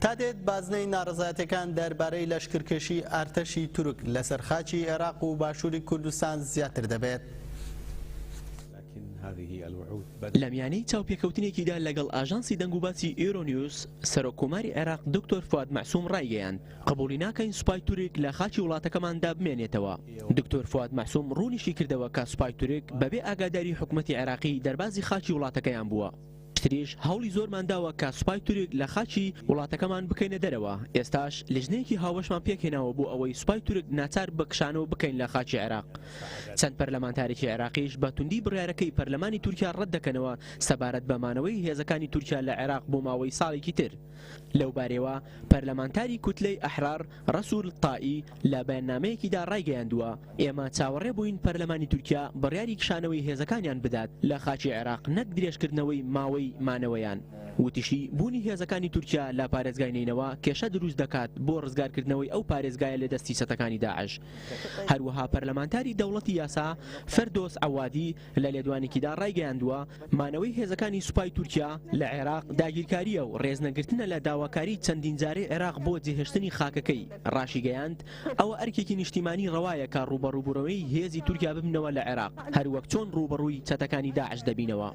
تا دێت بازنەی ناڕەزایەتەکان دەربارەی لەشکرکێشی ئارتەشی تورک لەسەر خاکی عێراق و باشووری کوردستان زیاتر دەبێت. لە میانەی چاوپێکەوتنێکیدا لەگەڵ ئاژانسی دەنگوباسی ئێرۆنیوس سەرۆکۆماری عێراق دکتۆر فواد مەعسووم ڕایگەیاند قبوڵی ناکەین سوپای تورک لە خاکی وڵاتەکەماندا بمێنێتەوە. دکتۆر فواد مەعسووم ڕوونیشی کردەوە کە سوپای تورک بەبێ ئاگاداری حکوومەتی عێراقی دەربازی خاکی وڵاتەکەیان بووە. تریش هەوڵی زۆرمان داوە کە سوپای تورک لە خاکی وڵاتەکەمان بکەینە دەرەوە. ئێستاش لژنەیەکی هاوبەشمان پێکهێناوە بۆ ئەوەی سوپای تورک ناچار بکشانەوە بکەین لە خاکی عێراق. چەند پەرلەمانتارێکی عێراقیش بە توندی بڕیارەکەی پەرلەمانی تورکیا ڕەت دەکەنەوە سەبارەت بە مانەوەی هێزەکانی تورکیا لە عێراق بۆ ماوەی ساڵێکی تر. لەو بارەوە پەرلەمانتاری کوتلەی ئەحرار ڕەسوول تائی لە بەیاننامەیەکیدا ڕایگەیاندووە ئێمە چاوەڕێ بووین پەرلەمانی تورکیا بڕیاری کشانەوەی هێزەکانیان بدات لە خاکی عێراق نەک درێژکردنەوەی ماوەی مانەوەیان. وتیشی بوونی هێزەکانی تورکیا لە پارێزگای نینەوە کێشە دروست دەکات بۆ ڕزگارکردنەوەی ئەو پارێزگایە لە دەستی سەتەکانی داعش. هەروەها پەرلەمانتاری دەوڵەتی یاسا فەردۆس عەوادی لە لێدوانێکیدا ڕایگەیاندووە مانەوەی هێزەکانی سوپای تورکیا لە عێراق داگیرکاریە و ڕێزنەگرتنە لە داواکاری چەندین جارەی عێراق بۆ جێهێشتنی خاکەکەی. ڕاشیگەیاند ئەوە ئەرکێکی نیشتیمانی ڕەوایە کە ڕوبەڕووبوونەوەی هێزی تورکیا ببنەوە لە عێراق هەروەک چۆن ڕوبەڕووی چەتەکانی داعش دەبینەوە.